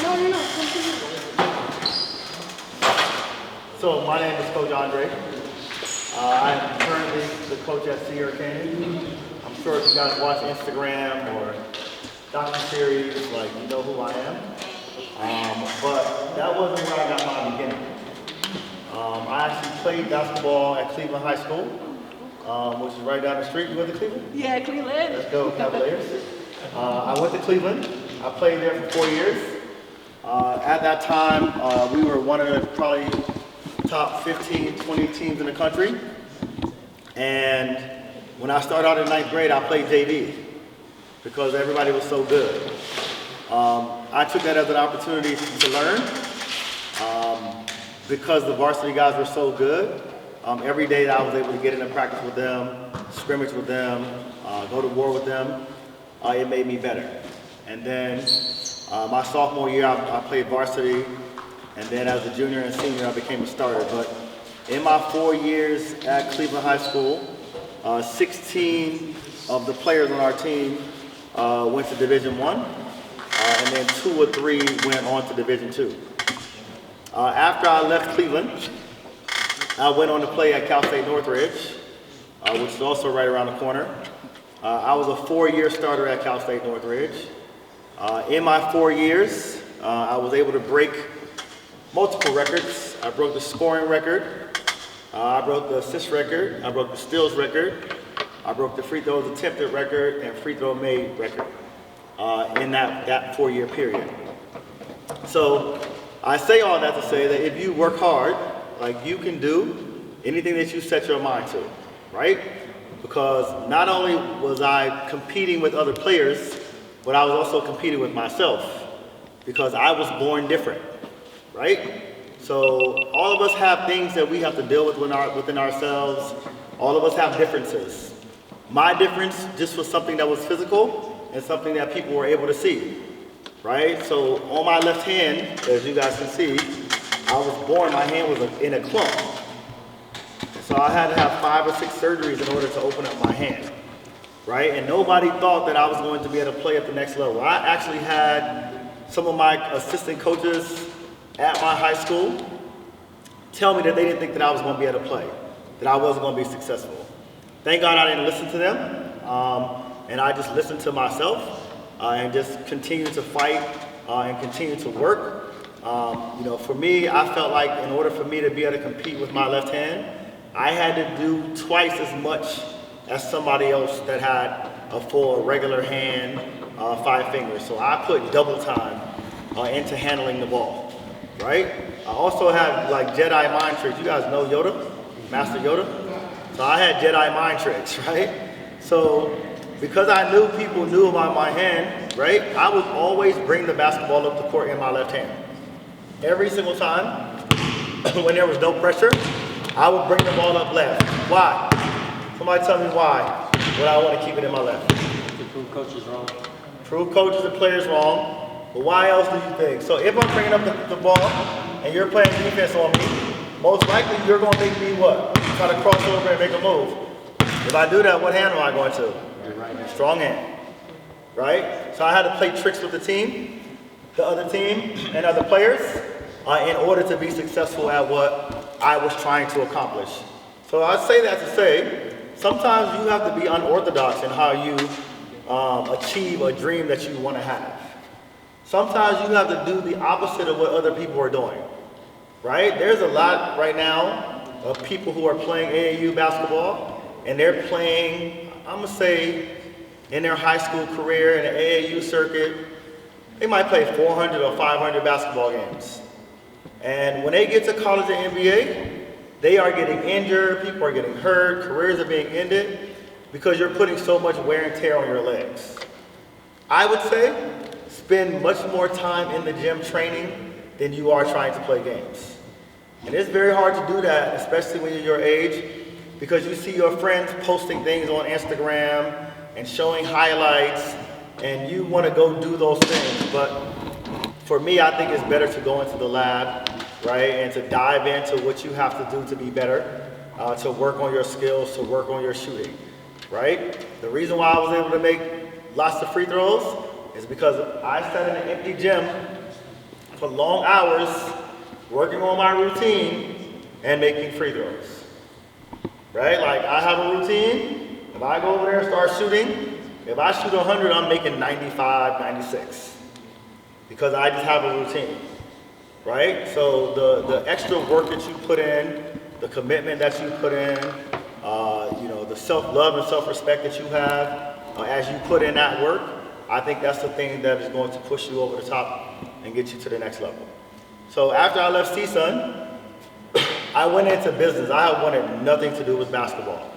So my name is Coach Andre. I am currently the coach at Sierra Canyon. I'm sure if you guys watch Instagram or docuseries, like you know who I am. But that wasn't where I got my beginning. I actually played basketball at Cleveland High School, which is right down the street. You went to Cleveland? Yeah, Cleveland. Let's go, Cavaliers. I went to Cleveland. I played there for 4 years. At that time, we were one of the probably top 15, 20 teams in the country. And when I started out in 9th grade, I played JV because everybody was so good. I took that as an opportunity to learn because the varsity guys were so good. Every day that I was able to get into practice with them, scrimmage with them, go to war with them, it made me better. And then my sophomore year, I played varsity, and then as a junior and senior, I became a starter. But in my 4 years at Cleveland High School, 16 of the players on our team went to Division I, and then 2 or 3 went on to Division II. After I left Cleveland, I went on to play at Cal State Northridge, which is also right around the corner. I was a 4-year starter at Cal State Northridge. In my 4 years, I was able to break multiple records. I broke the scoring record, I broke the assist record, I broke the steals record, I broke the free throws attempted record and free throw made record in that 4-year period. So I say all that to say that if you work hard, like you can do anything that you set your mind to, right? Because not only was I competing with other players, but I was also competing with myself because I was born different, right? So all of us have things that we have to deal with within ourselves. All of us have differences. My difference just was something that was physical and something that people were able to see, right? So on my left hand, as you guys can see, I was born, my hand was in a clump. So I had to have 5 or 6 surgeries in order to open up my hand, right? And nobody thought that I was going to be able to play at the next level. I actually had some of my assistant coaches at my high school tell me that they didn't think that I was going to be able to play, that I wasn't going to be successful. Thank God I didn't listen to them, and I just listened to myself and just continued to fight and continue to work. You know, for me, I felt like in order for me to be able to compete with my left hand, I had to do twice as much as somebody else that had a full regular hand, 5 fingers. So I put double time into handling the ball, right? I also have like Jedi mind tricks. You guys know Yoda, Master Yoda? So I had Jedi mind tricks, right? So because I knew people knew about my hand, right? I would always bring the basketball up the court in my left hand. Every single time, when there was no pressure, I would bring the ball up left. Why? Somebody tell me why would I want to keep it in my left? To prove coaches wrong. Prove coaches and players wrong, but why else do you think? So if I'm bringing up the ball and you're playing defense on me, most likely you're going to make me what? Try to cross over and make a move. If I do that, what hand am I going to? Your right hand. Strong hand, right? So I had to play tricks with the team, the other team, and other players in order to be successful at what I was trying to accomplish. So I say that to say, sometimes you have to be unorthodox in how you achieve a dream that you want to have. Sometimes you have to do the opposite of what other people are doing, right? There's a lot right now of people who are playing AAU basketball, and they're playing, I'm gonna say, in their high school career in the AAU circuit, they might play 400 or 500 basketball games. And when they get to college and NBA, they are getting injured, people are getting hurt, careers are being ended because you're putting so much wear and tear on your legs. I would say spend much more time in the gym training than you are trying to play games. And it's very hard to do that, especially when you're your age, because you see your friends posting things on Instagram and showing highlights, and you want to go do those things. But for me, I think it's better to go into the lab, right, and to dive into what you have to do to be better, to work on your skills, to work on your shooting, right? The reason why I was able to make lots of free throws is because I sat in an empty gym put long hours working on my routine and making free throws, right? Like I have a routine. If I go over there and start shooting, if I shoot 100, I'm making 95, 96 because I just have a routine, right? So the extra work that you put in, the commitment that you put in, the self-love and self-respect that you have as you put in that work, I think that's the thing that is going to push you over the top and get you to the next level. So after I left CSUN, I went into business. I wanted nothing to do with basketball.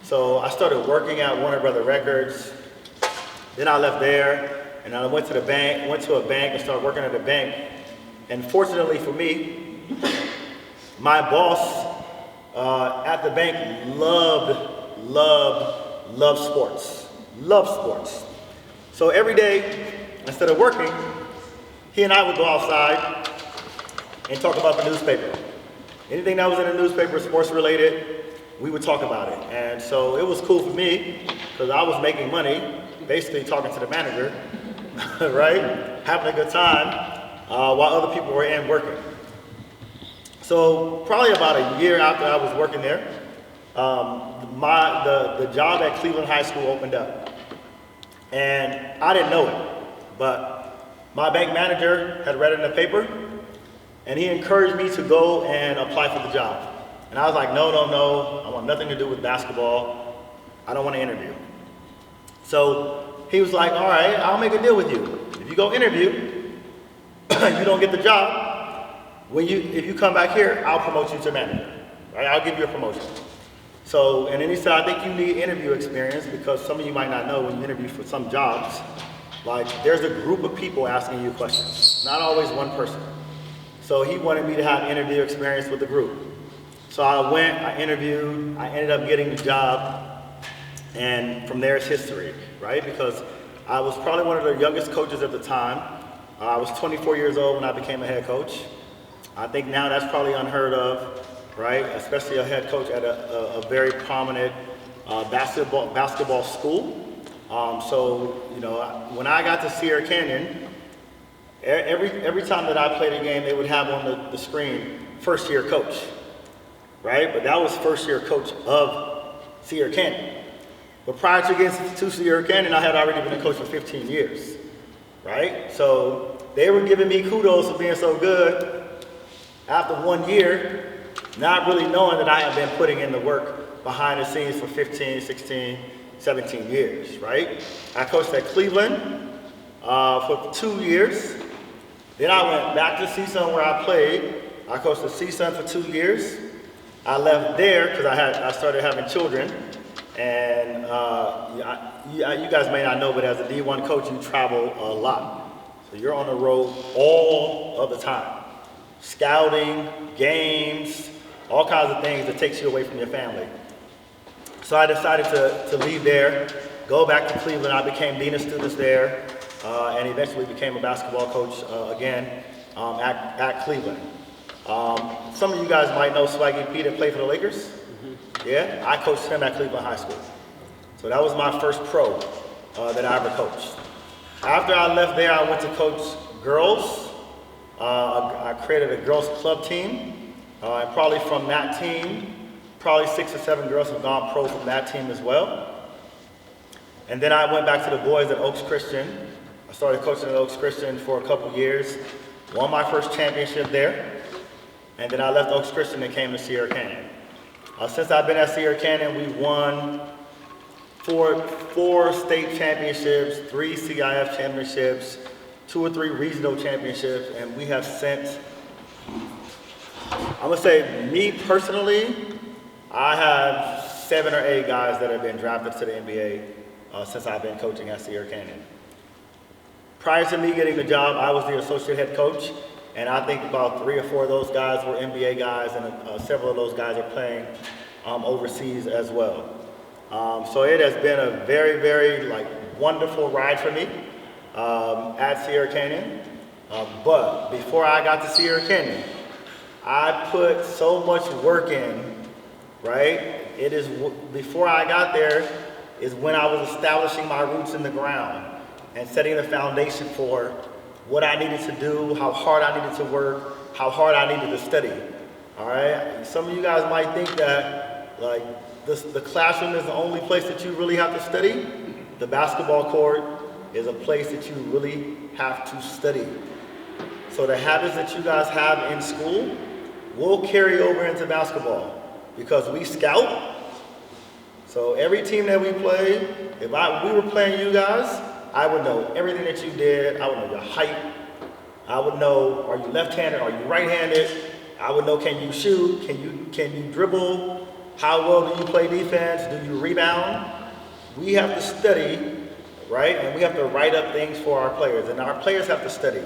So I started working at Warner Brother Records. Then I left there and I went to a bank and started working at a bank. And fortunately for me, my boss at the bank loved sports. So every day, instead of working, he and I would go outside and talk about the newspaper. Anything that was in the newspaper, sports related, we would talk about it. And so it was cool for me because I was making money, basically talking to the manager, right? Having a good time while other people were in working. So probably about a year after I was working there, the job at Cleveland High School opened up. And I didn't know it, but my bank manager had read it in the paper, and he encouraged me to go and apply for the job. And I was like, no, I want nothing to do with basketball. I don't want to interview. So he was like, all right, I'll make a deal with you. If you go interview, you don't get the job, if you come back here, I'll promote you to manager, right? I'll give you a promotion. So, and then he said, I think you need interview experience because some of you might not know when you interview for some jobs, like there's a group of people asking you questions, not always one person. So he wanted me to have interview experience with the group. So I went, I interviewed, I ended up getting the job, and from there it's history, right? Because I was probably one of the youngest coaches at the time. I was 24 years old when I became a head coach. I think now that's probably unheard of, right? Especially a head coach at a very prominent basketball school. When I got to Sierra Canyon, every time that I played a game, they would have on the screen, first year coach, right? But that was first year coach of Sierra Canyon. But prior to getting to Sierra Canyon, I had already been a coach for 15 years, right? So they were giving me kudos for being so good after 1 year, not really knowing that I had been putting in the work behind the scenes for 15, 16, 17 years, right? I coached at Cleveland for 2 years. Then I went back to CSUN where I played. I coached at CSUN for 2 years. I left there because I started having children. And you guys may not know, but as a D1 coach, you travel a lot. So you're on the road all of the time. Scouting, games, all kinds of things that takes you away from your family. So I decided to leave there, go back to Cleveland. I became dean of students there, and eventually became a basketball coach again at Cleveland. Some of you guys might know Swaggy P that played for the Lakers. Mm-hmm. Yeah, I coached him at Cleveland High School. So that was my first pro that I ever coached. After I left there, I went to coach girls. I created a girls club team, and probably from that team, probably 6 or 7 girls have gone pro from that team as well. And then I went back to the boys at Oaks Christian. I started coaching at Oaks Christian for a couple years, won my first championship there, and then I left Oaks Christian and came to Sierra Canyon. Since I've been at Sierra Canyon, we've won four state championships, 3 CIF championships, 2 or 3 regional championships, and we have sent, I'm gonna say, me personally, I have 7 or 8 guys that have been drafted to the NBA since I've been coaching at Sierra Canyon. Prior to me getting the job, I was the associate head coach, and I think about 3 or 4 of those guys were NBA guys, and several of those guys are playing overseas as well. So it has been a very, very wonderful ride for me at Sierra Canyon. But before I got to Sierra Canyon, I put so much work in, right? It is before I got there is when I was establishing my roots in the ground and setting the foundation for what I needed to do, how hard I needed to work, how hard I needed to study. All right? Some of you guys might think that like the classroom is the only place that you really have to study. The basketball court is a place that you really have to study. So the habits that you guys have in school will carry over into basketball because we scout. So every team that we play, if we were playing you guys, I would know everything that you did. I would know your height. I would know, are you left-handed? Are you right-handed? I would know, can you shoot? Can you dribble? How well do you play defense? Do you rebound? We have to study, right? And we have to write up things for our players, and our players have to study.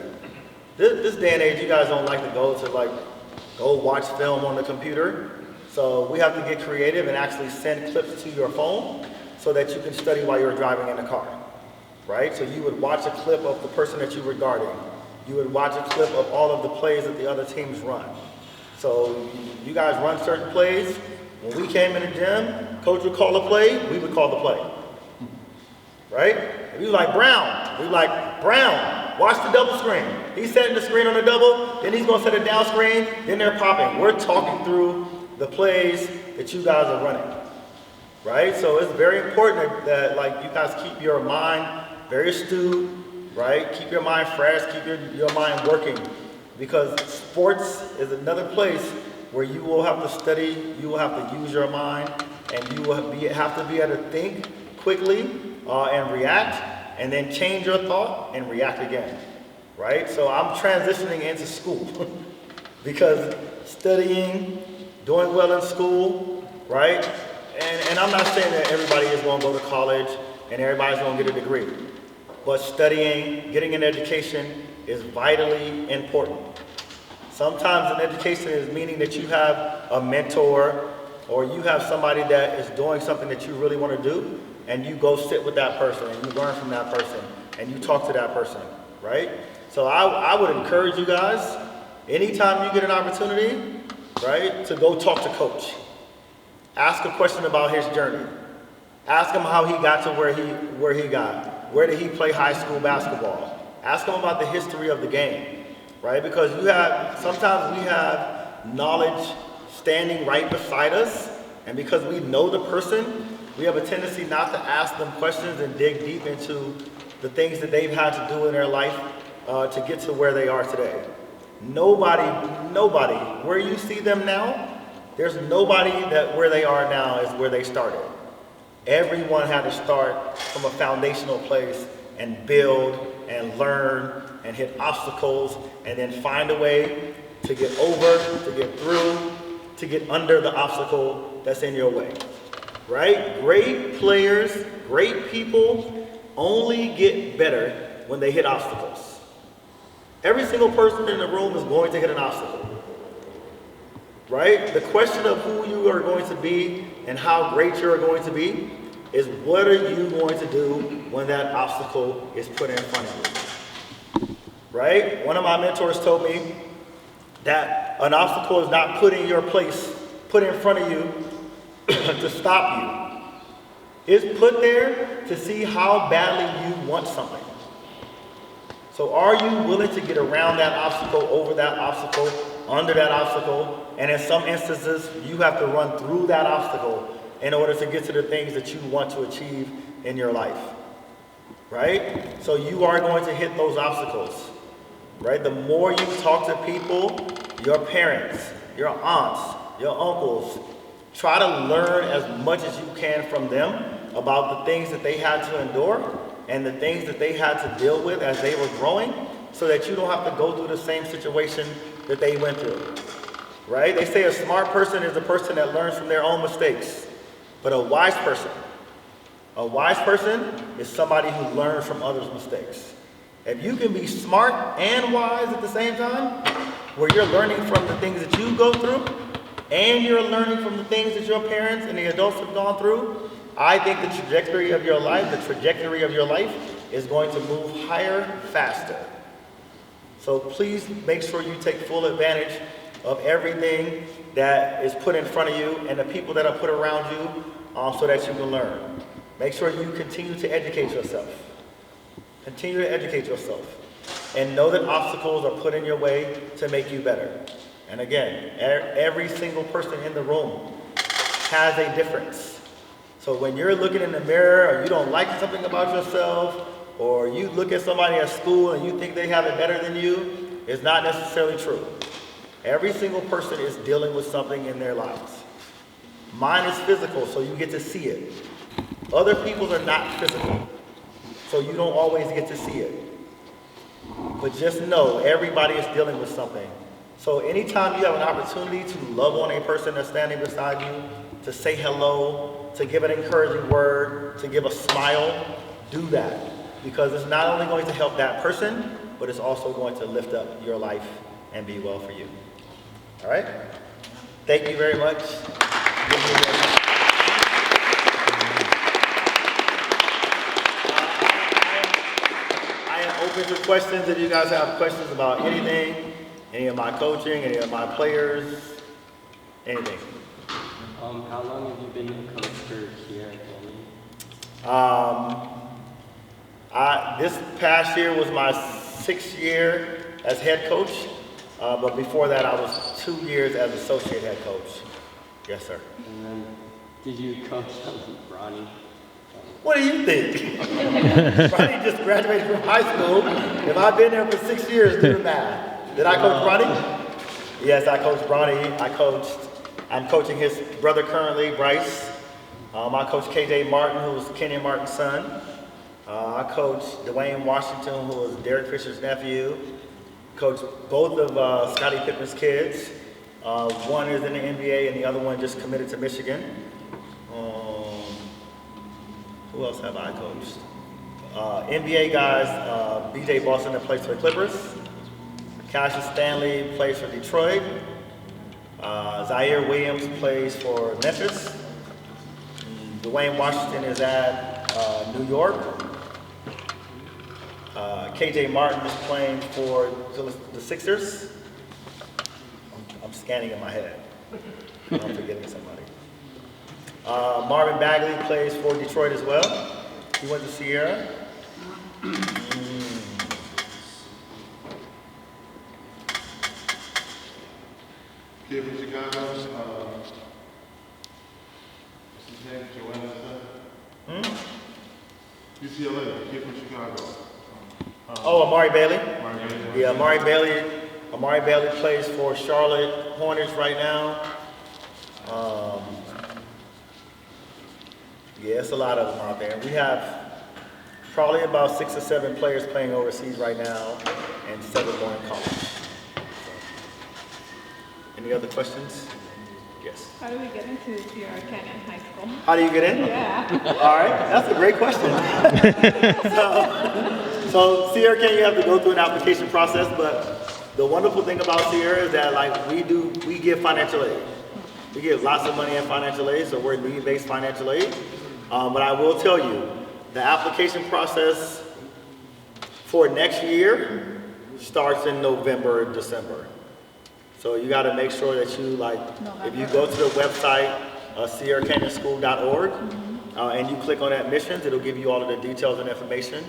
This day and age, you guys don't like to go watch film on the computer. So we have to get creative and actually send clips to your phone so that you can study while you're driving in the car, right? So you would watch a clip of the person that you were guarding. You would watch a clip of all of the plays that the other teams run. So you guys run certain plays. When we came in the gym, coach would call a play, we would call the play, right? If you like Brown, we like Brown, watch the double screen. He's setting the screen on the double, then he's gonna set a down screen, then they're popping. We're talking through the plays that you guys are running, right? So it's very important that like you guys keep your mind very astute, right? Keep your mind fresh, keep your mind working, because sports is another place where you will have to study, you will have to use your mind, and you will have to be able to think quickly and react, and then change your thought and react again, right? So I'm transitioning into school because studying, doing well in school, right? And I'm not saying that everybody is going to go to college and everybody's going to get a degree, but studying, getting an education is vitally important. Sometimes an education is meaning that you have a mentor or you have somebody that is doing something that you really want to do, and you go sit with that person and you learn from that person and you talk to that person, right? So I would encourage you guys, anytime you get an opportunity, right, to go talk to coach. Ask a question about his journey. Ask him how he got to where he got. Where did he play high school basketball? Ask him about the history of the game, right? Because sometimes we have knowledge standing right beside us, and because we know the person, we have a tendency not to ask them questions and dig deep into the things that they've had to do in their life to get to where they are today. Nobody, where you see them now, there's nobody that where they are now is where they started. Everyone had to start from a foundational place and build and learn and hit obstacles and then find a way to get over, to get through, to get under the obstacle that's in your way, right? Great players, great people only get better when they hit obstacles. Every single person in the room is going to hit an obstacle, right? The question of who you are going to be and how great you are going to be is what are you going to do when that obstacle is put in front of you, right? One of my mentors told me that an obstacle is not put in your place, put in front of you to stop you. It's put there to see how badly you want something. So are you willing to get around that obstacle, over that obstacle, under that obstacle? And in some instances, you have to run through that obstacle in order to get to the things that you want to achieve in your life, right? So you are going to hit those obstacles, right? The more you talk to people, your parents, your aunts, your uncles, try to learn as much as you can from them about the things that they had to endure and the things that they had to deal with as they were growing, so that you don't have to go through the same situation that they went through, right? They say a smart person is a person that learns from their own mistakes, but a wise person is somebody who learns from others' mistakes. If you can be smart and wise at the same time, where you're learning from the things that you go through, and you're learning from the things that your parents and the adults have gone through, I think the trajectory of your life is going to move higher, faster. So please make sure you take full advantage of everything that is put in front of you and the people that are put around you so that you can learn. Make sure you continue to educate yourself. Continue to educate yourself. and know that obstacles are put in your way to make you better. And again, every single person in the room has a difference. So when you're looking in the mirror or you don't like something about yourself, or you look at somebody at school and you think they have it better than you, it's not necessarily true. Every single person is dealing with something in their lives. Mine is physical, so you get to see it. Other people's are not physical, so you don't always get to see it. But just know, everybody is dealing with something. So anytime you have an opportunity to love on a person that's standing beside you, to say hello, to give an encouraging word, to give a smile, do that. Because it's not only going to help that person, but it's also going to lift up your life and be well for you. All right? Thank you very much. I am open to questions if you guys have questions about anything, any of my coaching, any of my players, anything. How long have you been a coach for Sierra Canyon? This past year was my 6th year as head coach, but before that I was 2 years as associate head coach. Yes, sir. And then, did you coach Ronnie? What do you think? Ronnie just graduated from high school. If I've been there for 6 years, do the math. Did I coach Ronnie? Yes, I coached Ronnie. I'm coaching his brother currently, Bryce. I coach KJ Martin, who was Kenyon Martin's son. I coach Dwayne Washington, who was Derek Fisher's nephew. Coach both of Scottie Pippen's kids. One is in the NBA and the other one just committed to Michigan. Who else have I coached? NBA guys, BJ Boston that plays for the Clippers. Cassius Stanley plays for Detroit. Zaire Williams plays for Memphis. Dwayne Washington is at New York. KJ Martin is playing for the Sixers. I'm scanning in my head. I'm forgetting somebody. Marvin Bagley plays for Detroit as well. He went to Sierra. Kid from Chicago, what's his name? Joanna's son? UCLA, kid from Chicago. Amari Bailey. Amari Bailey. Yeah, Amari Bailey plays for Charlotte Hornets right now. Yeah, it's a lot of them out there. We have probably about 6 or 7 players playing overseas right now, and 7 more in college. Any other questions? Yes. How do we get into Sierra Canyon High School? How do you get in? Yeah. All right, that's a great question. so Sierra Canyon, you have to go through an application process, but the wonderful thing about Sierra is that we give financial aid. We give lots of money in financial aid, so we're need-based financial aid. But I will tell you, the application process for next year starts in November, December. So you got to make sure that you if you go to the website, SierraCanyonSchool.org, and you click on admissions, it'll give you all of the details and information,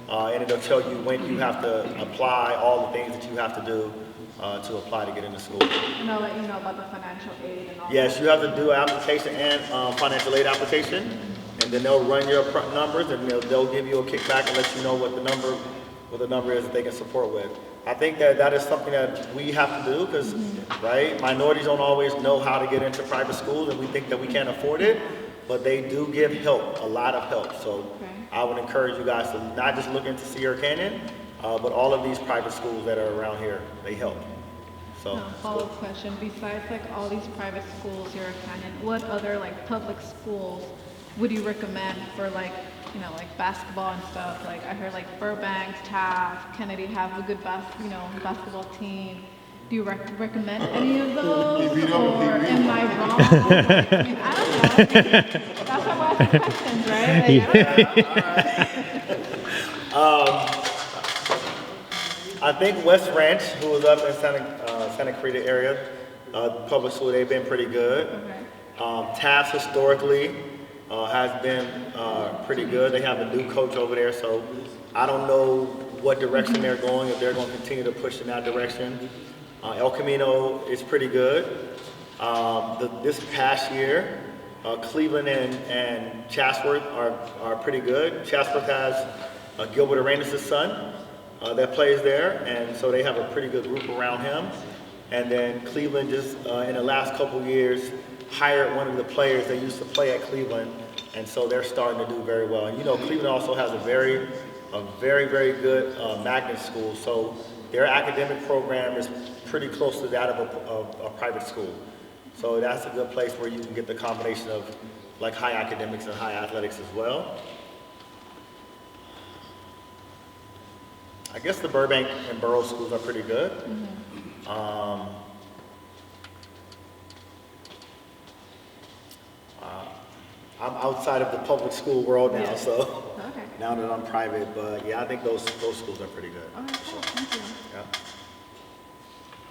and it'll tell you when you have to apply, all the things that you have to do to apply to get into school. And I'll let you know about the financial aid and all Yes, you have to do an application and financial aid application, and then they'll run your numbers, and they'll give you a kickback and let you know what the number is that they can support with. I think that is something that we have to do because, right, minorities don't always know how to get into private schools, and we think that we can't afford it, but they do give help, a lot of help. So I would encourage you guys to not just look into Sierra Canyon, but all of these private schools that are around here, they help. So follow-up question, besides all these private schools, Sierra Canyon, what other public schools would you recommend for basketball and stuff? I heard Burbank, Taft, Kennedy have a good basketball team. Do you recommend any of those? Or am I wrong? I don't know. That's why I'm asking questions, right? I think West Ranch, who was up in Santa Clarita area, public school, they've been pretty good. Okay. Taft historically has been pretty good. They have a new coach over there, so I don't know what direction they're going, if they're going to continue to push in that direction. El Camino is pretty good. This past year, Cleveland and Chatsworth are pretty good. Chatsworth has Gilbert Arenas' son that plays there, and so they have a pretty good group around him. And then Cleveland just, in the last couple of years, hired one of the players that used to play at Cleveland, and so they're starting to do very well. And you know, Cleveland also has a very, very good magnet school, so their academic program is pretty close to that of a private school. So that's a good place where you can get the combination of like high academics and high athletics as well. I guess the Burbank and Burroughs schools are pretty good. I'm outside of the public school world now, Yeah. so Okay. now that I'm private, but yeah, I think those schools are pretty good. All right, cool. Thank you. Yeah.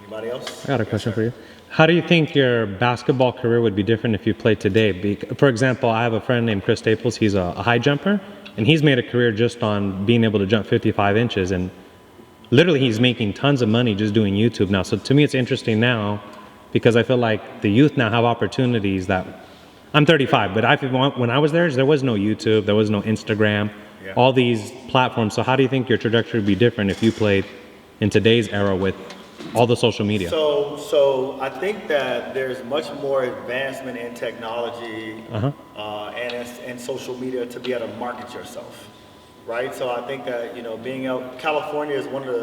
Anybody else? I got a question for you. How do you think your basketball career would be different if you played today? For example, I have a friend named Chris Staples. He's a high jumper, and he's made a career just on being able to jump 55 inches. And literally, he's making tons of money just doing YouTube now. So to me, it's interesting now because I feel like the youth now have opportunities that I'm 35, but when I was there was no YouTube, there was no Instagram, Yeah. all these platforms. So how do you think your trajectory would be different if you played in today's era with all the social media? So I think that there's much more advancement in technology and social media to be able to market yourself, right? So I think that, you know, being out, California is one of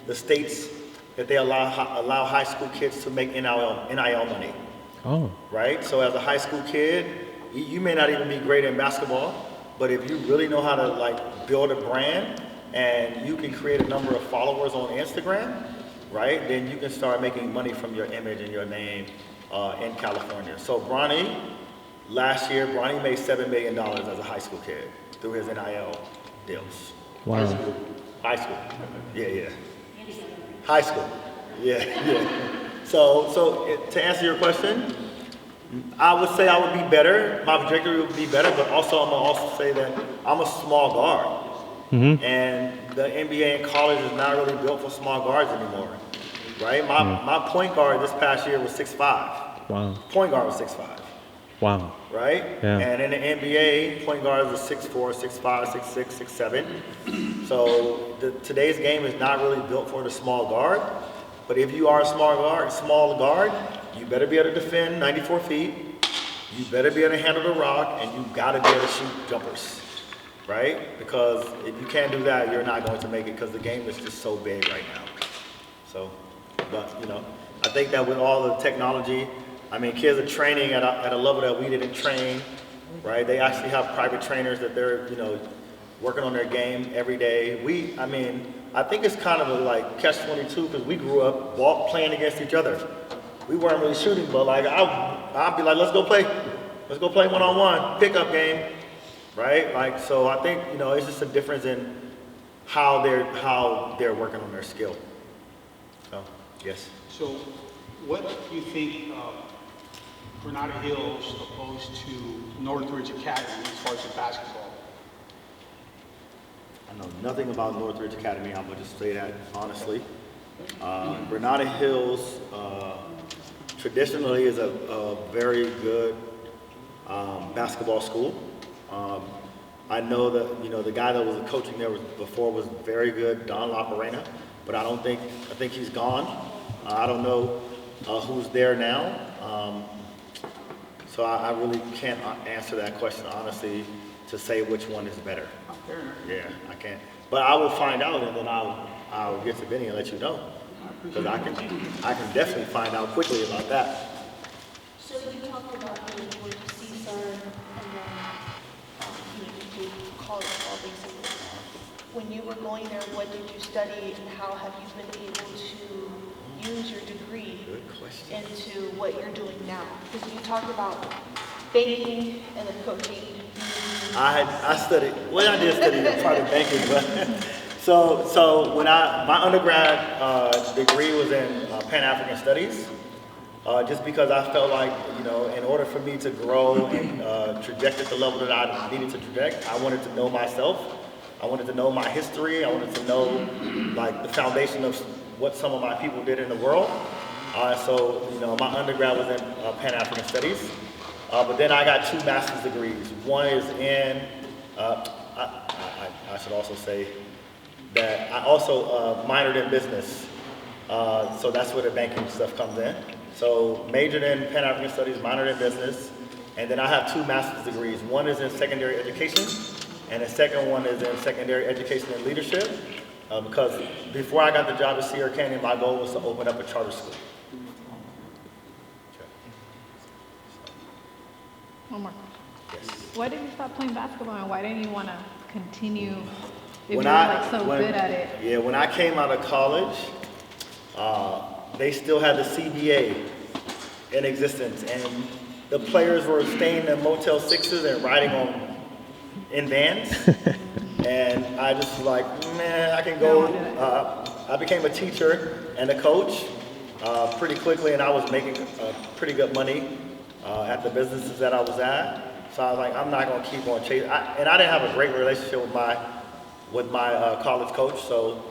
the states that they allow high school kids to make NIL money. Oh, Right? So as a high school kid, you may not even be great in basketball, but if you really know how to like build a brand and you can create a number of followers on Instagram, right? Then you can start making money from your image and your name in California. So last year, Bronny made $7 million as a high school kid through his NIL deals. wow. High school. Yeah. High school. Yeah. So to answer your question, I would say I would be better. My trajectory would be better, but also I'm gonna also say that I'm a small guard, and the NBA and college is not really built for small guards anymore, right? My point guard this past year was 6'5". Wow. Point guard was 6'5", Wow. right? Yeah. And in the NBA, point guards are 6'4", 6'5", 6'6", 6'7". So today's game is not really built for the small guard. But if you are a small guard, you better be able to defend 94 feet. You better be able to handle the rock, and you got to be able to shoot jumpers, right? Because if you can't do that, you're not going to make it because the game is just so big right now. So, but you know, I think that with all the technology, I mean, kids are training at a level that we didn't train, right? They actually have private trainers that they're, you know, working on their game every day. I think it's kind of like catch-22 because we grew up playing against each other. We weren't really shooting, but like I'd be like, let's go play one-on-one, pickup game, right? Like, so I think, you know, it's just a difference in how they're working on their skill. So, yes. So what do you think of Granada Hills opposed to Northridge Academy as far as the basketball? I know nothing about Northridge Academy. I'm gonna just say that honestly. Granada Hills traditionally is a very good basketball school. I know that, you know, the guy that was coaching there before was very good, Don Laparena, but I think he's gone. I don't know who's there now. So I really can't answer that question honestly to say which one is better. Fair enough. Yeah, I can't. But I will find out, and then I'll get to Vinny and let you know. Because I can definitely find out quickly about that. So you talked about going to CSUN and then you did college ball basically. When you were going there, what did you study and how have you been able to use your degree Good question. into what you're doing now? Because you talked about banking and then coaching. I studied, well, I did study part of banking, but so when my undergrad degree was in Pan-African Studies, just because I felt like, you know, in order for me to grow and traject at the level that I needed to traject, I wanted to know myself. I wanted to know my history. I wanted to know like the foundation of what some of my people did in the world. So, you know, my undergrad was in Pan-African Studies, but then I got 2 master's degrees. One is in, I should also say that I also minored in business. So that's where the banking stuff comes in. So majored in Pan-African Studies, minored in business, and then I have 2 master's degrees. One is in secondary education, and the second one is in secondary education and leadership, because before I got the job at Sierra Canyon, my goal was to open up a charter school. One more question. Why did you stop playing basketball, and why didn't you want to continue if you were like so good at it? Yeah, when I came out of college, they still had the CBA in existence, and the players were staying in Motel 6s and riding in vans. And I just was like, man, I can go. I became a teacher and a coach pretty quickly, and I was making pretty good money at the businesses that I was at. So I was like, I'm not going to keep on chasing. And I didn't have a great relationship with my college coach, so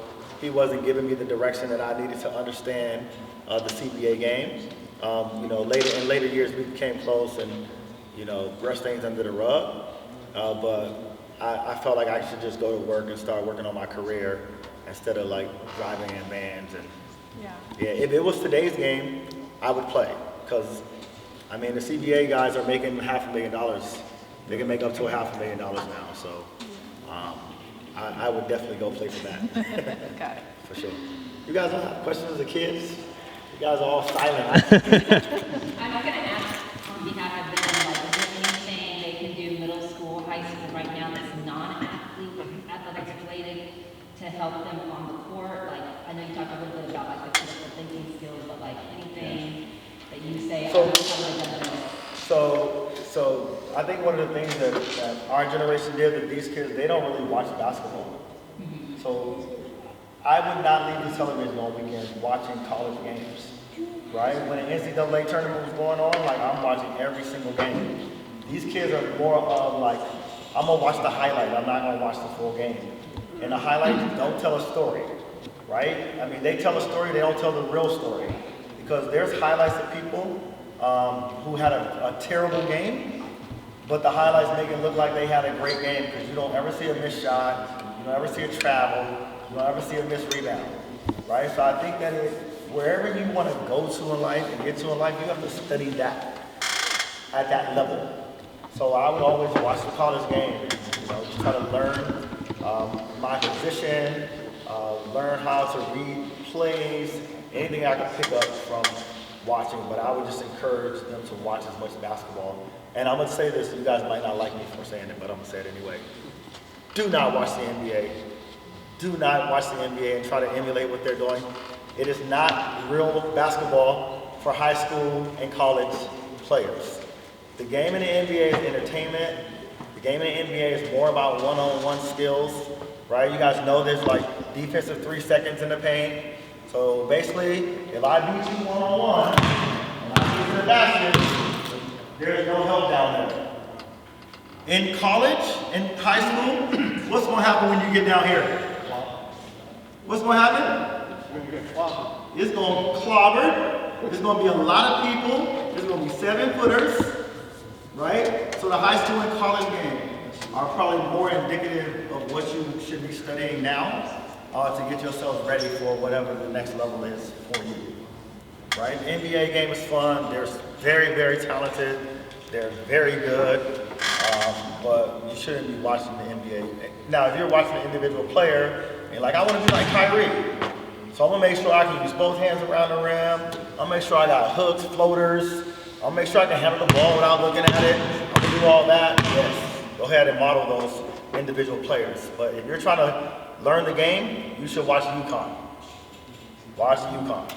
he wasn't giving me the direction that I needed to understand the CBA game. You know, in later years we became close and, you know, brushed things under the rug. But I felt like I should just go to work and start working on my career instead of like driving in vans. And yeah, if it was today's game, I would play, because I mean the CBA guys are making $500,000. They can make up to $500,000 now. So I would definitely go play for that. Got it. For sure. You guys don't have questions as a kids? You guys are all silent. I'm going to ask on behalf of them, like, is there anything they can do middle school, high school right now that's non-athletics related to help them on the court? Like, I know you talked a little bit about like the critical thinking skills, but like anything that you say, So- I would have done this. So I think one of the things that our generation did with these kids, they don't really watch basketball. So I would not leave the television on weekends watching college games, right? When the NCAA tournament was going on, like I'm watching every single game. These kids are more of like, I'm gonna watch the highlight, I'm not gonna watch the full game. And the highlights don't tell a story, right? I mean, they tell a story, they don't tell the real story. Because there's highlights of people who had a terrible game, but the highlights make it look like they had a great game, because you don't ever see a missed shot, you don't ever see a travel, you don't ever see a missed rebound, right? So I think that wherever you want to go to in life and get to in life, you have to study that at that level. So I would always watch the college game, you know, just try to learn my position, learn how to read plays, anything I could pick up from watching, but I would just encourage them to watch as much basketball. And I'm gonna say this, you guys might not like me for saying it, but I'm gonna say it anyway. Do not watch the NBA. Do not watch the NBA and try to emulate what they're doing. It is not real basketball for high school and college players. The game in the NBA is entertainment. The game in the NBA is more about one-on-one skills, right? You guys know there's like defensive 3 seconds in the paint. So basically, if I beat you one-on-one and I beat you in the basket, there's no help down there. In college, in high school, what's going to happen when you get down here? What's going to happen? It's going to be clobbered. There's going to be a lot of people. There's going to be 7-footers, right? So the high school and college game are probably more indicative of what you should be studying now to get yourself ready for whatever the next level is for you, right? The NBA game is fun. They're very, very talented. They're very good, but you shouldn't be watching the NBA. Now, if you're watching an individual player, and like, I want to be like Kyrie, so I'm gonna make sure I can use both hands around the rim. I'll make sure I got hooks, floaters. I'll make sure I can handle the ball without looking at it. I'm gonna do all that. Yes, go ahead and model those individual players. But if you're trying to learn the game, you should watch UConn. Watch UConn.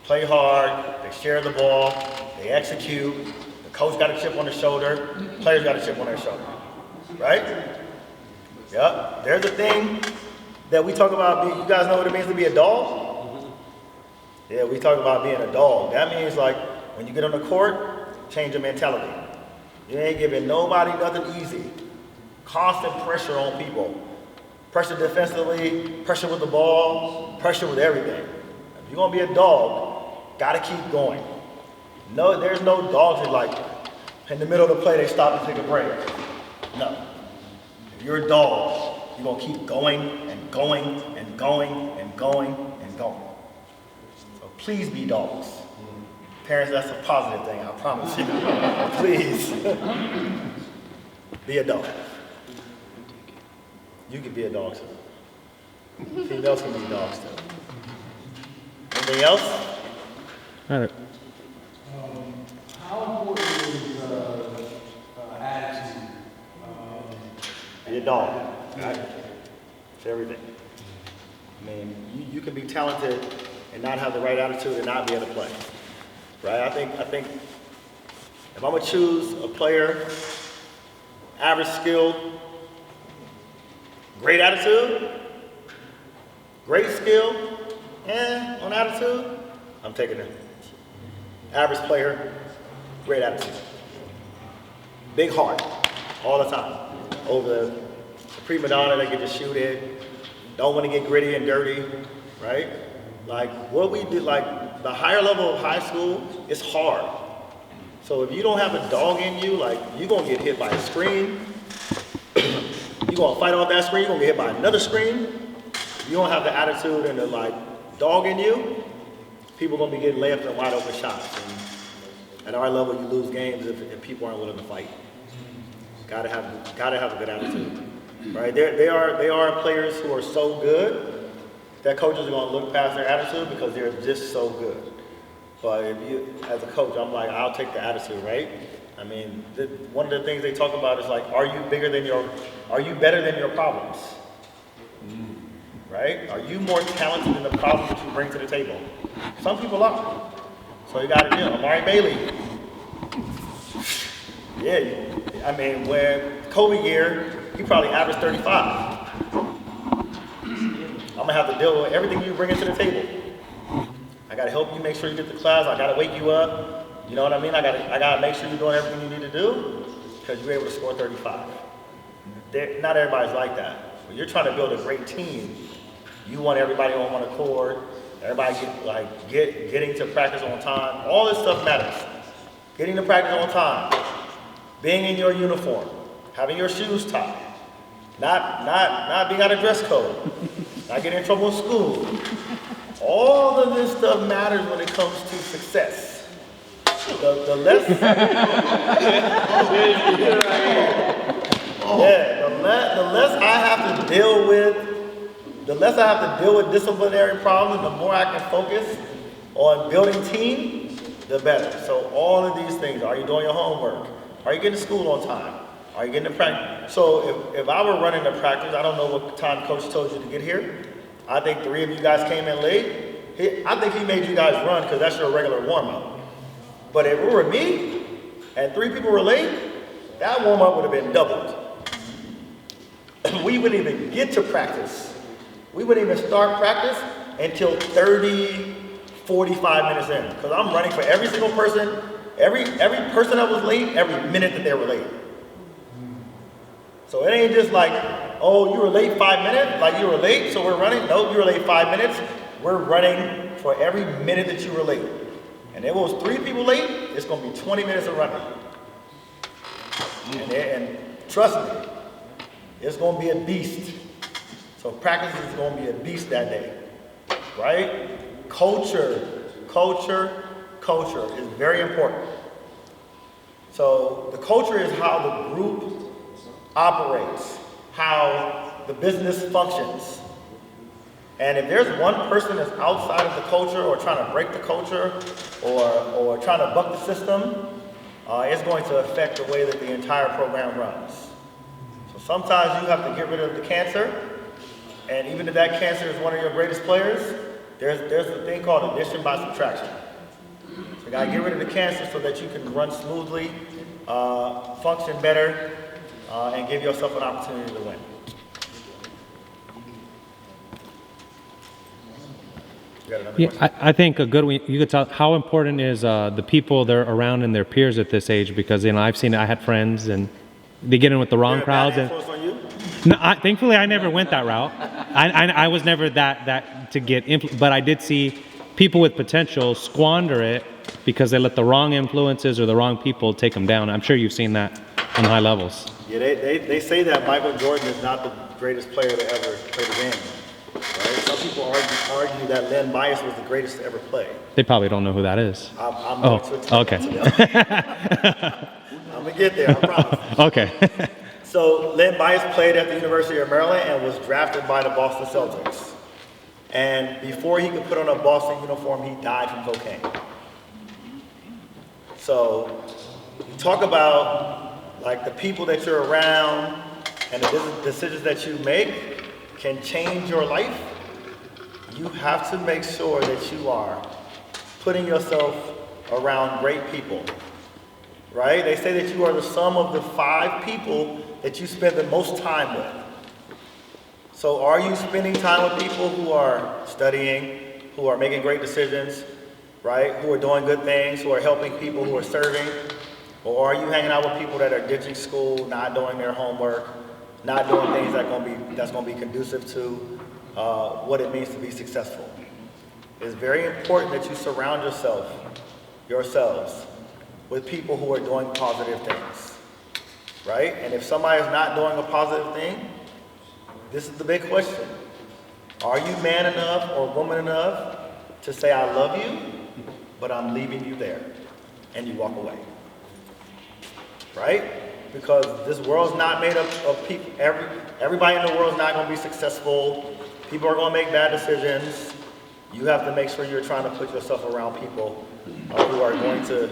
Play hard, they share the ball, they execute, the coach got a chip on his shoulder, players got a chip on their shoulder, right? Yep, there's a thing that we talk about, you guys know what it means to be a dog? Yeah, we talk about being a dog. That means like, when you get on the court, change your mentality. You ain't giving nobody nothing easy. Constant pressure on people. Pressure defensively, pressure with the ball, pressure with everything. If you're gonna be a dog, gotta keep going. No, there's no dogs that like, in the middle of the play, they stop and take a break. No. If you're a dog, you're gonna keep going and going and going and going and going. So please be dogs. Parents, that's a positive thing, I promise you. Please. Be a dog. You can be a dog too. Females can be dogs too. Anything else? All right. How important is attitude? Be a dog. Right? It's everything. I mean, you can be talented and not have the right attitude and not be able to play. Right? I think if I'm gonna choose a player, average skill, great attitude, great skill, on attitude, I'm taking him. Average player, great attitude. Big heart, all the time. Over the prima donna that can just shoot it, don't want to get gritty and dirty, right? Like what we do, like the higher level of high school, it's hard. So if you don't have a dog in you, like you're gonna get hit by a screen, you're gonna fight off that screen, you're gonna get hit by another screen. You don't have the attitude and the like dog in you, people are gonna be getting layups and wide open shots. And at our level, you lose games if people aren't willing to fight. Gotta have a good attitude, right? They are players who are so good that coaches are gonna look past their attitude because they're just so good. But if you, as a coach, I'm like, I'll take the attitude, right? I mean, one of the things they talk about is like, are you better than your problems? Right? Are you more talented than the problems that you bring to the table? Some people are. So you gotta deal. Amari Bailey. Yeah, I mean, when Kobe year, he probably averaged 35. I'm gonna have to deal with everything you bring into the table. I gotta help you make sure you get to class. I gotta wake you up. You know what I mean? I gotta make sure you're doing everything you need to do because you're able to score 35. Not everybody's like that. When you're trying to build a great team, you want everybody on one accord. Everybody getting to practice on time. All this stuff matters. Getting to practice on time, being in your uniform, having your shoes tied, not being out of dress code, not getting in trouble in school. All of this stuff matters when it comes to success. The less, the less I have to deal with disciplinary problems, the more I can focus on building team, the better. So all of these things, are you doing your homework? Are you getting to school on time? Are you getting to practice? So if I were running the practice, I don't know what time coach told you to get here. I think 3 of you guys came in late. I think he made you guys run because that's your regular warm-up. But if it were me and 3 people were late, that warm-up would have been doubled. We wouldn't even get to practice. We wouldn't even start practice until 30, 45 minutes in. Because I'm running for every single person, every person that was late, every minute that they were late. So it ain't just like, oh, you were late 5 minutes, like you were late, so we're running. No, you were late 5 minutes. We're running for every minute that you were late. And if it was 3 people late, it's going to be 20 minutes of running. And trust me, it's going to be a beast. So practice is going to be a beast that day, right? Culture is very important. So the culture is how the group operates, how the business functions. And if there's one person that's outside of the culture or trying to break the culture or trying to buck the system, it's going to affect the way that the entire program runs. So sometimes you have to get rid of the cancer, and even if that cancer is one of your greatest players, there's a thing called addition by subtraction. So you gotta get rid of the cancer so that you can run smoothly, function better, and give yourself an opportunity to win. You got another question? I think a good one, you could tell how important is the people they're around and their peers at this age, because I've seen it, I had friends and they get in with the wrong They're a bad crowds and influence on you? No, thankfully, I never went that route. I was never that to get, but I did see people with potential squander it because they let the wrong influences or the wrong people take them down. I'm sure you've seen that on high levels. Yeah, they say that Michael Jordan is not the greatest player to ever play the game. Right? Some people argue that Len Bias was the greatest to ever play. They probably don't know who that is. I'm going to explain okay. that to them. I'm going to get there, I promise. Okay. So Len Bias played at the University of Maryland and was drafted by the Boston Celtics. And before he could put on a Boston uniform, he died from cocaine. So talk about like the people that you're around and the decisions that you make can change your life. You have to make sure that you are putting yourself around great people, right? They say that you are the sum of the 5 people that you spend the most time with. So are you spending time with people who are studying, who are making great decisions, right? Who are doing good things, who are helping people, who are serving? Or are you hanging out with people that are ditching school, not doing their homework, not doing things that's going to be conducive to what it means to be successful? It's very important that you surround yourselves with people who are doing positive things, right? And if somebody is not doing a positive thing, this is the big question. Are you man enough or woman enough to say, I love you, but I'm leaving you there, and you walk away, right? Because this world's not made up of people. Everybody in the world is not going to be successful. People are going to make bad decisions. You have to make sure you're trying to put yourself around people who are going to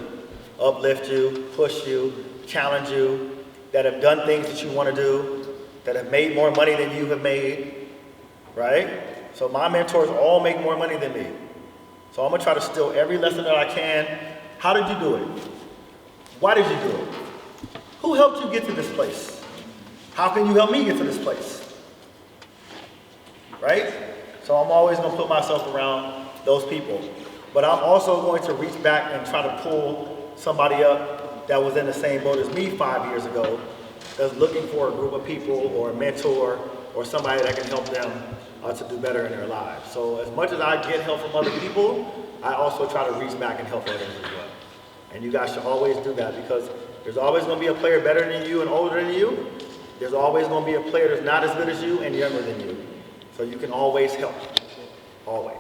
uplift you, push you, challenge you, that have done things that you want to do, that have made more money than you have made, right? So my mentors all make more money than me. So I'm going to try to steal every lesson that I can. How did you do it? Why did you do it? Who helped you get to this place? How can you help me get to this place? Right? So I'm always going to put myself around those people. But I'm also going to reach back and try to pull somebody up that was in the same boat as me 5 years ago, that's looking for a group of people or a mentor or somebody that can help them to do better in their lives. So as much as I get help from other people, I also try to reach back and help others as well. And you guys should always do that, because there's always going to be a player better than you and older than you. There's always going to be a player that's not as good as you and younger than you. So you can always help. Always.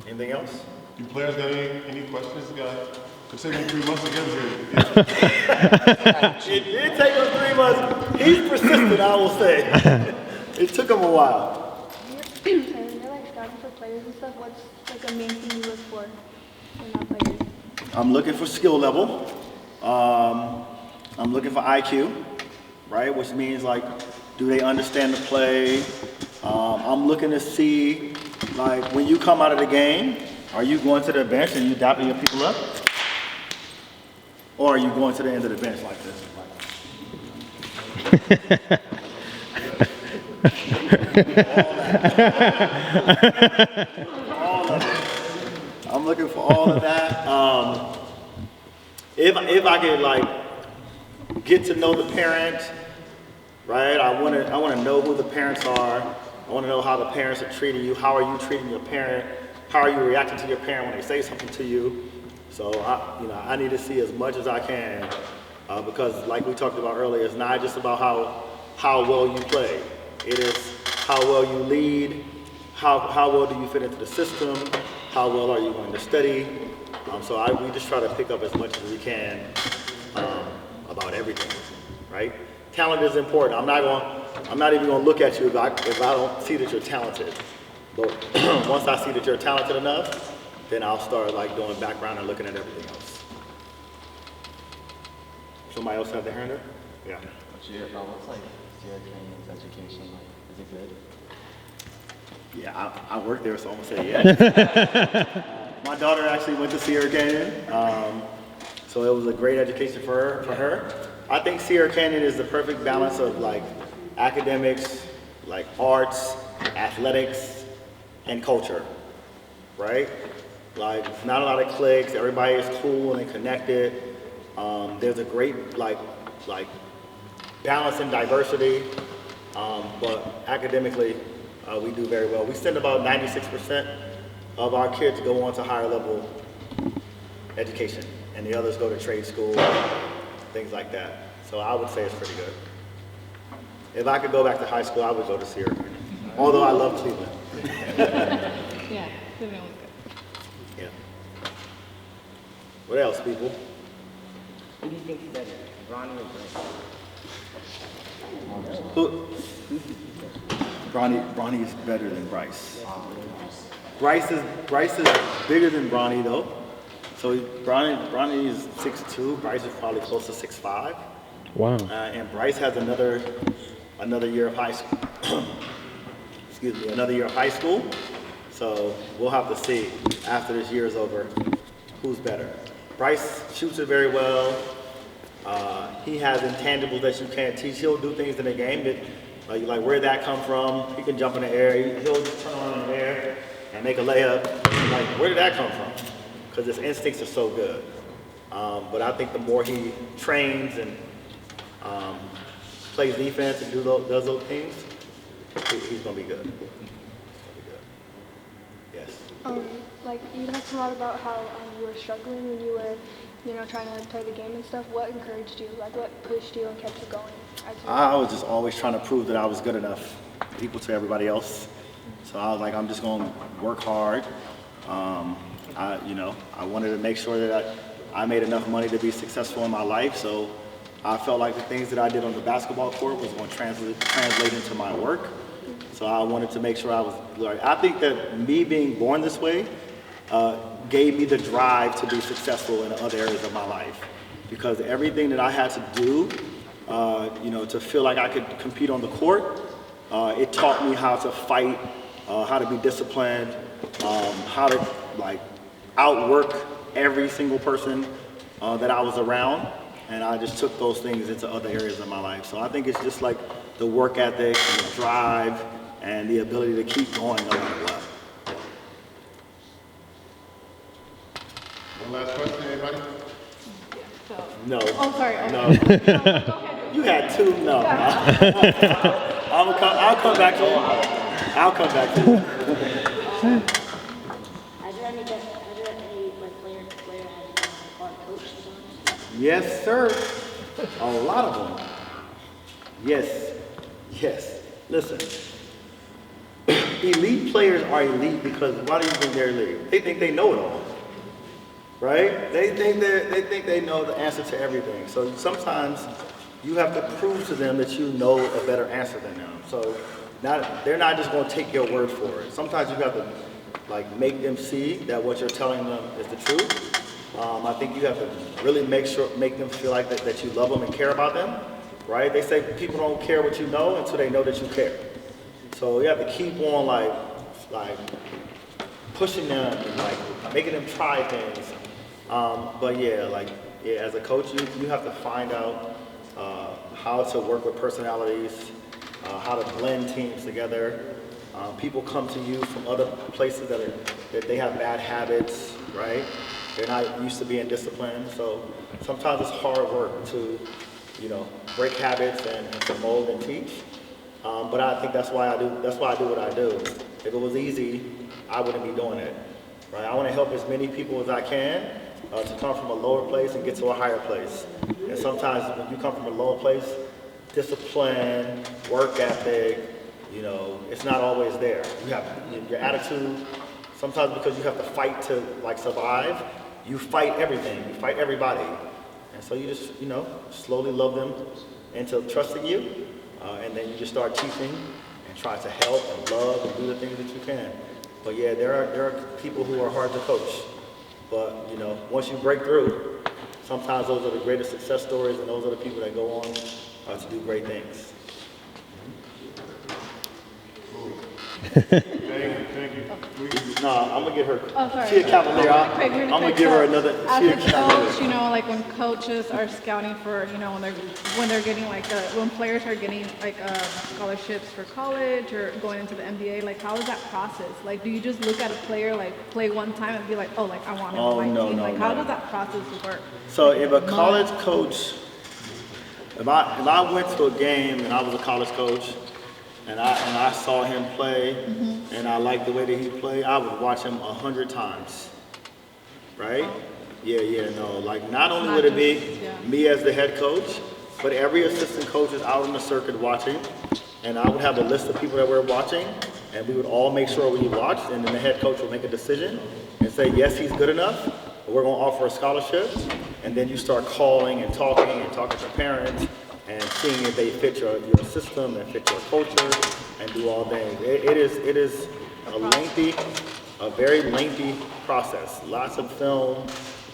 Anything else? You players got any questions? Could take me 3 months to get here. It did take him 3 months. He's persistent, I will say. It took him a while. When you're like scouting for players and stuff, what's like a main thing you look for in that player? I'm looking for skill level. I'm looking for IQ, right? Which means like, do they understand the play? I'm looking to see, like, when you come out of the game, are you going to the bench and you dapping your people up? Or are you going to the end of the bench like this? All of it. I'm looking for all of that. If I could like get to know the parent, right? I want to know who the parents are. I want to know how the parents are treating you. How are you treating your parent? How are you reacting to your parent when they say something to you? So I need to see as much as I can, because like we talked about earlier, it's not just about how well you play. It is how well you lead, how well do you fit into the system, how well are you going to study. We just try to pick up as much as we can about everything, right? Talent is important. I'm not even going to look at you if I don't see that you're talented. But once I see that you're talented enough, then I'll start like doing background and looking at everything else. Somebody else have their hand up? Yeah. What's like Sierra Canyon's education like? Is it good? Yeah, I work there, so I'm gonna say yeah. My daughter actually went to Sierra Canyon, so it was a great education for her. I think Sierra Canyon is the perfect balance of like academics, like arts, athletics, and culture, right? Like, not a lot of cliques, everybody is cool and connected. There's a great like like balance and diversity, but academically, we do very well. We send about 96% of our kids go on to higher level education, and the others go to trade school, things like that. So I would say it's pretty good. If I could go back to high school, I would go to Sierra Canyon, although I love Cleveland. Yeah, Cleveland was good. Yeah. What else, people? Who do you think is better, Ronnie or Bryce? Who? Bronny is better than Bryce. Bryce is bigger than Bronny though. So Bronny is 6'2", Bryce is probably close to 6'5". Wow. And Bryce has another year of high school. Excuse me, another year of high school. So we'll have to see after this year is over who's better. Bryce shoots it very well. He has intangibles that you can't teach. He'll do things in the game that, like where'd that come from? He can jump in the air. He'll just turn around in the air and make a layup. Like, where did that come from? Because his instincts are so good. But I think the more he trains and plays defense and does those things, he's gonna be good. He's gonna be good. Yes. Like you talked a lot about how you were struggling when you were, trying to play the game and stuff. What encouraged you? Like what pushed you and kept you going? I was just always trying to prove that I was good enough, equal to everybody else. So I was like, I'm just gonna work hard. I wanted to make sure that I made enough money to be successful in my life. So I felt like the things that I did on the basketball court was going to translate into my work. So I wanted to make sure I was, like, I think that me being born this way gave me the drive to be successful in other areas of my life. Because everything that I had to do, to feel like I could compete on the court, it taught me how to fight, how to be disciplined, how to outwork every single person that I was around. And I just took those things into other areas of my life. So I think it's just like the work ethic and the drive and the ability to keep going no matter what. One last question, anybody? So, No. oh, sorry. Okay. No. No, go ahead. You had two? No. I'll come back to you. I'll come back to you. Has there any player has called coaches on? Yes, sir. A lot of them. Yes. Listen. Elite players are elite because why do you think they're elite? They think they know it all. Right? They think they know the answer to everything. So sometimes you have to prove to them that you know a better answer than them. So they're not just going to take your word for it. Sometimes you have to make them see that what you're telling them is the truth. I think you have to really make them feel like that you love them and care about them. Right? They say people don't care what you know until they know that you care. So you have to keep on pushing them and making them try things. As a coach, you have to find out how to work with personalities, how to blend teams together. People come to you from other places that they have bad habits, right? They're not used to being disciplined. So sometimes it's hard work to, break habits and to mold and teach. But I think that's why I do what I do. If it was easy, I wouldn't be doing it. Right? I want to help as many people as I can to come from a lower place and get to a higher place. And sometimes when you come from a lower place, discipline, work ethic, it's not always there. You have your attitude. Sometimes because you have to fight to survive, you fight everything. You fight everybody. And so you just slowly love them into trusting you. And then you just start teaching and try to help and love and do the things that you can. But yeah, there are people who are hard to coach. But once you break through, sometimes those are the greatest success stories, and those are the people that go on to do great things. Thank you. No, I'm gonna get her. Oh, sorry. She a Cavalier. Quick, really I'm gonna quick. give her So, another. As She a a Cavalier. coach, when coaches are scouting for, when they're getting when players are getting scholarships for college or going into the NBA, how is that process? Do you just look at a player play one time and be like, oh, I want him on my team? How does that process work? So if a college coach If I went to a game and I was a college coach and I saw him play and I liked the way that he played, I would watch him 100 times. Right? Yeah, no. Like, not only would it be me as the head coach, but every assistant coach is out on the circuit watching, and I would have a list of people that we're watching, and we would all make sure we watched, and then the head coach would make a decision and say, yes, he's good enough, we're going to offer a scholarship, and then you start calling and talking to parents and seeing if they fit your system and fit your culture and do all things. It is a very lengthy process. Lots of film,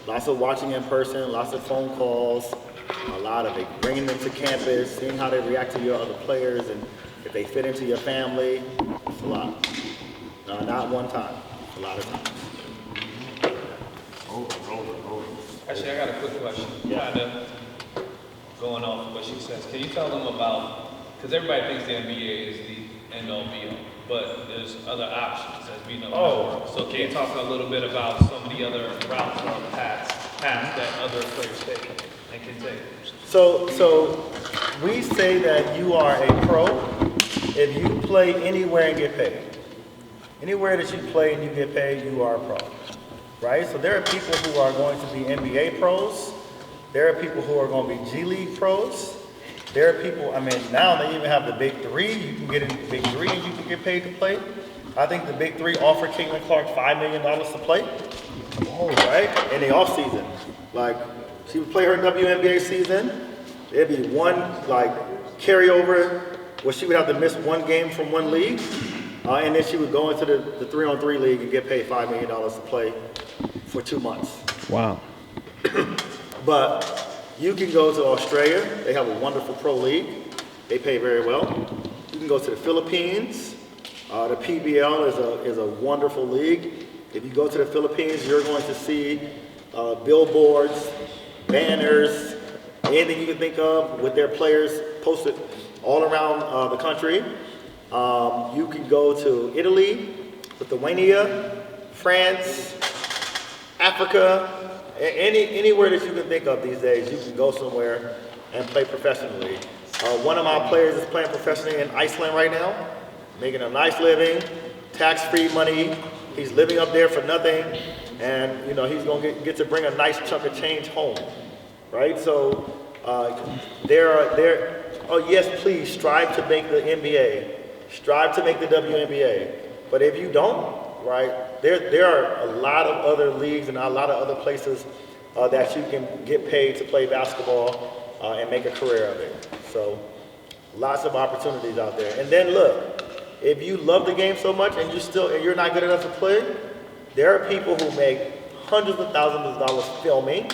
lots of watching in person, lots of phone calls, a lot of it, bringing them to campus, seeing how they react to your other players and if they fit into your family. It's a lot. Not one time, a lot of times. Actually, I got a quick question. Kind of going off of what she says. Can you tell them about, because everybody thinks the NBA is the end-all be-all, but there's other options, as we know. So can you talk a little bit about some of the other routes or paths that other players take and can take? So we say that you are a pro if you play anywhere and get paid. Anywhere that you play and you get paid, you are a pro, right? So there are people who are going to be NBA pros. There are people who are going to be G League pros. There are people, now they even have the Big Three. You can get in the Big Three and you can get paid to play. I think the Big Three offered Caitlin Clark $5 million to play, right? In the off season. Like, she would play her WNBA season. There'd be one, carryover where she would have to miss one game from one league. And then she would go into the 3-on-3 league and get paid $5 million to play for 2 months. Wow. But you can go to Australia. They have a wonderful pro league. They pay very well. You can go to the Philippines. The PBL is a wonderful league. If you go to the Philippines, you're going to see billboards, banners, anything you can think of with their players posted all around the country. You can go to Italy, Lithuania, France, Africa, anywhere that you can think of these days, you can go somewhere and play professionally. One of my players is playing professionally in Iceland right now, making a nice living, tax-free money. He's living up there for nothing, and he's going to get to bring a nice chunk of change home, right? So yes, please strive to make the NBA. Strive to make the WNBA. But if you don't, right, there are a lot of other leagues and a lot of other places that you can get paid to play basketball and make a career of it. So lots of opportunities out there. And then look, if you love the game so much and you're not good enough to play, there are people who make hundreds of thousands of dollars filming.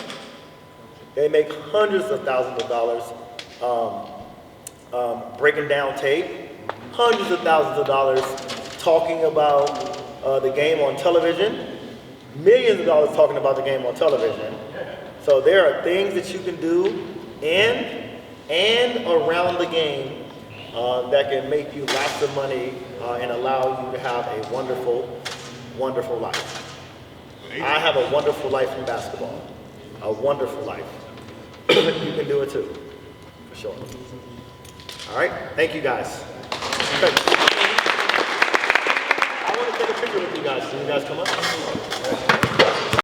They make hundreds of thousands of dollars breaking down tape. Hundreds of thousands of dollars talking about the game on television, millions of dollars talking about the game on television. So there are things that you can do in and around the game that can make you lots of money and allow you to have a wonderful, wonderful life. I have a wonderful life in basketball, a wonderful life. You can do it too, for sure. All right, thank you guys. Okay. I want to take a picture with you guys. Can you guys come up?